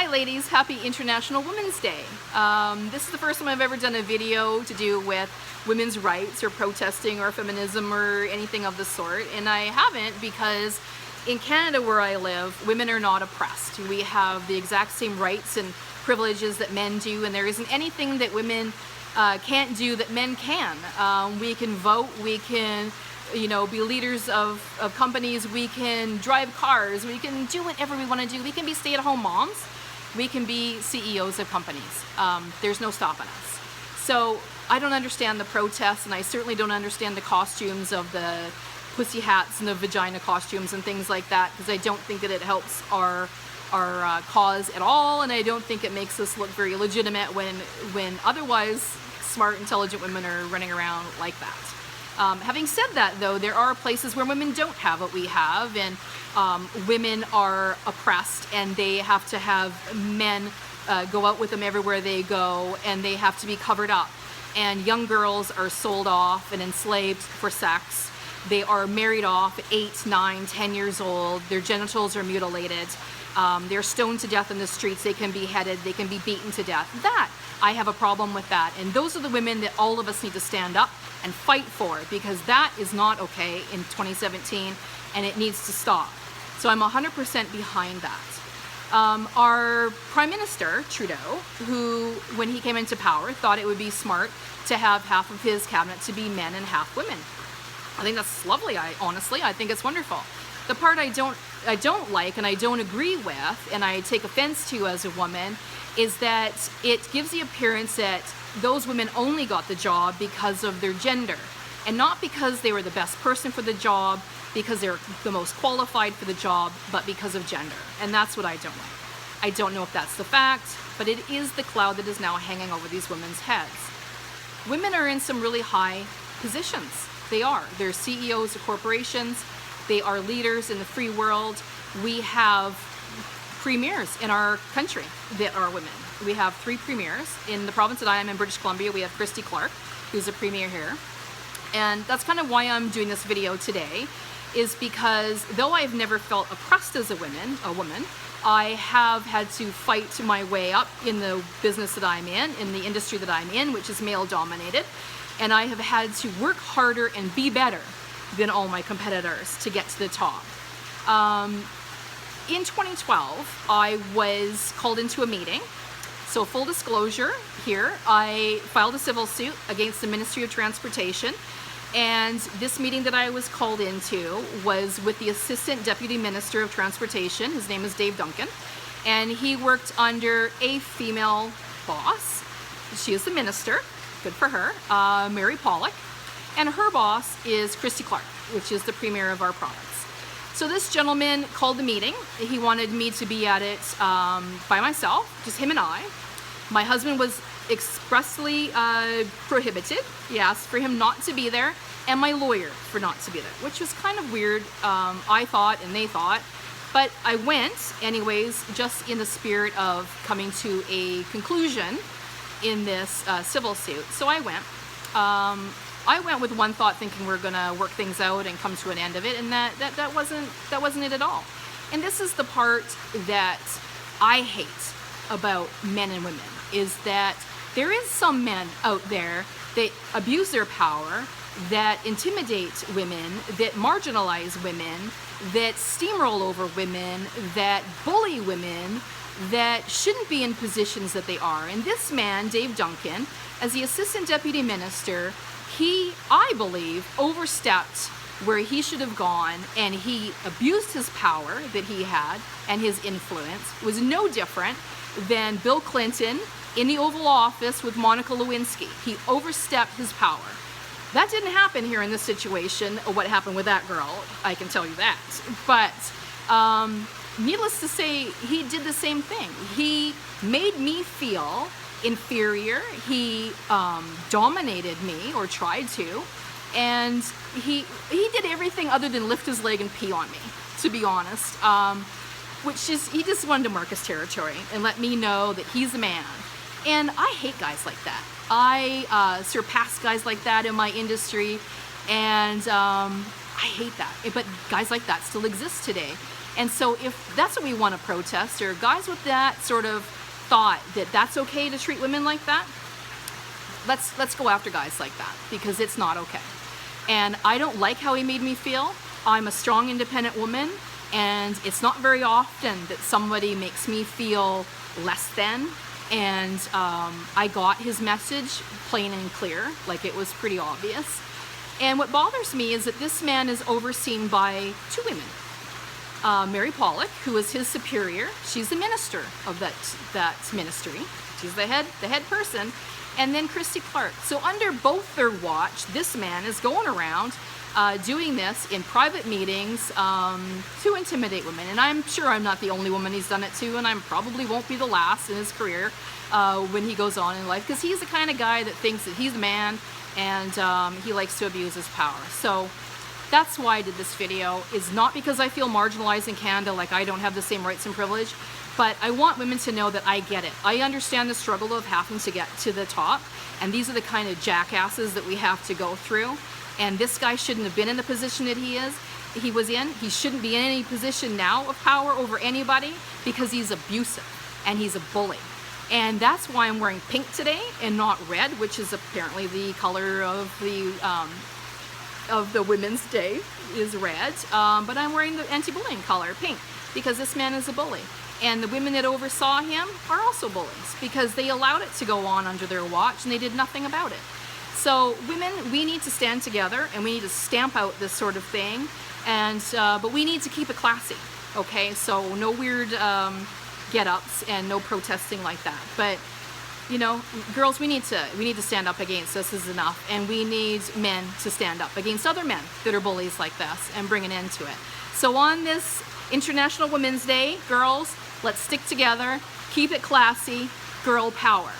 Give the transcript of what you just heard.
Hi ladies, happy International Women's Day. This is the first time I've ever done a video to do with women's rights or protesting or feminism or anything of the sort, and I haven't because in Canada where I live, women are not oppressed. We have the exact same rights and privileges that men do, and there isn't anything that women can't do that men can. We can vote, we can be leaders of companies, we can drive cars, we can do whatever we want to do. We can be stay-at-home moms, we can be CEOs of companies. There's no stopping us. So I don't understand the protests, and I certainly don't understand the costumes of the pussy hats and the vagina costumes and things like that, because I don't think that it helps our cause at all, and I don't think it makes us look very legitimate when otherwise smart, intelligent women are running around like that. Having said that, though, there are places where women don't have what we have, and women are oppressed, and they have to have men go out with them everywhere they go, and they have to be covered up. And young girls are sold off and enslaved for sex. They are married off at 8, 9, 10 years old. Their genitals are mutilated. They're stoned to death in the streets. They can be beheaded. They can be beaten to death. I have a problem with that. And those are the women that all of us need to stand up and fight for, because that is not okay in 2017, and it needs to stop. So I'm 100% behind that. Our Prime Minister, Trudeau, who, when he came into power, thought it would be smart to have half of his cabinet to be men and half women. I think that's lovely. Honestly, I think it's wonderful. The part I don't like and I don't agree with, and I take offense to as a woman, is that it gives the appearance that those women only got the job because of their gender, and not because they were the best person for the job, because they're the most qualified for the job, but because of gender. And that's what I don't like. I don't know if that's the fact, but it is the cloud that is now hanging over these women's heads. Women are in some really high positions. They are. They're CEOs of corporations. They are leaders in the free world. We have premiers in our country that are women. We have 3 premiers. In the province that I am in, British Columbia, we have Christy Clark, who's a premier here. And that's kind of why I'm doing this video today, is because though I've never felt oppressed as a woman, I have had to fight my way up in the business that I'm in the industry that I'm in, which is male dominated. And I have had to work harder and be better than all my competitors to get to the top. In 2012, I was called into a meeting. So full disclosure here, I filed a civil suit against the Ministry of Transportation. And this meeting that I was called into was with the Assistant Deputy Minister of Transportation. His name is Dave Duncan. And he worked under a female boss. She is the minister, good for her, Mary Pollock. And her boss is Christy Clark, which is the premier of our province. So this gentleman called the meeting. He wanted me to be at it by myself, just him and I. My husband was expressly prohibited. He asked for him not to be there, and my lawyer for not to be there, which was kind of weird, I thought, and they thought. But I went anyways, just in the spirit of coming to a conclusion in this civil suit. So I went. I went with one thought, thinking we're gonna work things out and come to an end of it, and that wasn't it at all. And this is the part that I hate about men and women, is that there is some men out there that abuse their power, that intimidate women, that marginalize women, that steamroll over women, that bully women, that shouldn't be in positions that they are. And this man, Dave Duncan, as the Assistant Deputy Minister, he, I believe, overstepped where he should have gone, and he abused his power that he had, and his influence was no different than Bill Clinton in the Oval Office with Monica Lewinsky. He overstepped his power. That didn't happen here in this situation. What happened with that girl, I can tell you that. But needless to say, he did the same thing. He made me feel inferior. He dominated me, or tried to, and he did everything other than lift his leg and pee on me, to be honest. He just wanted to mark his territory and let me know that he's a man. And I hate guys like that. I surpass guys like that in my industry, and I hate that. But guys like that still exist today. And so if that's what we want to protest, or guys with that sort of thought that that's okay to treat women like that, let's go after guys like that, because it's not okay. And I don't like how he made me feel. I'm a strong, independent woman, and it's not very often that somebody makes me feel less than. And I got his message plain and clear, like it was pretty obvious. And what bothers me is that this man is overseen by two women. Mary Pollock, who is his superior, she's the minister of that ministry. She's the head person. And then Christy Clark. So under both their watch, this man is going around doing this in private meetings to intimidate women. And I'm sure I'm not the only woman he's done it to, and I probably won't be the last in his career when he goes on in life, because he's the kind of guy that thinks that he's a man, and he likes to abuse his power. So that's why I did this video. Is not because I feel marginalized in Canada, like I don't have the same rights and privilege, but I want women to know that I get it. I understand the struggle of having to get to the top, and these are the kind of jackasses that we have to go through. And this guy shouldn't have been in the position that he was in. He shouldn't be in any position now of power over anybody, because he's abusive and he's a bully. And that's why I'm wearing pink today and not red, which is apparently the color of the Women's Day is red. But I'm wearing the anti-bullying color, pink, because this man is a bully. And the women that oversaw him are also bullies, because they allowed it to go on under their watch and they did nothing about it. So women, we need to stand together and we need to stamp out this sort of thing. And but we need to keep it classy, okay? So no weird get-ups and no protesting like that. But you know, girls, we need to stand up against this. Is enough. And we need men to stand up against other men that are bullies like this and bring an end to it. So on this International Women's Day, girls, let's stick together, keep it classy, girl power.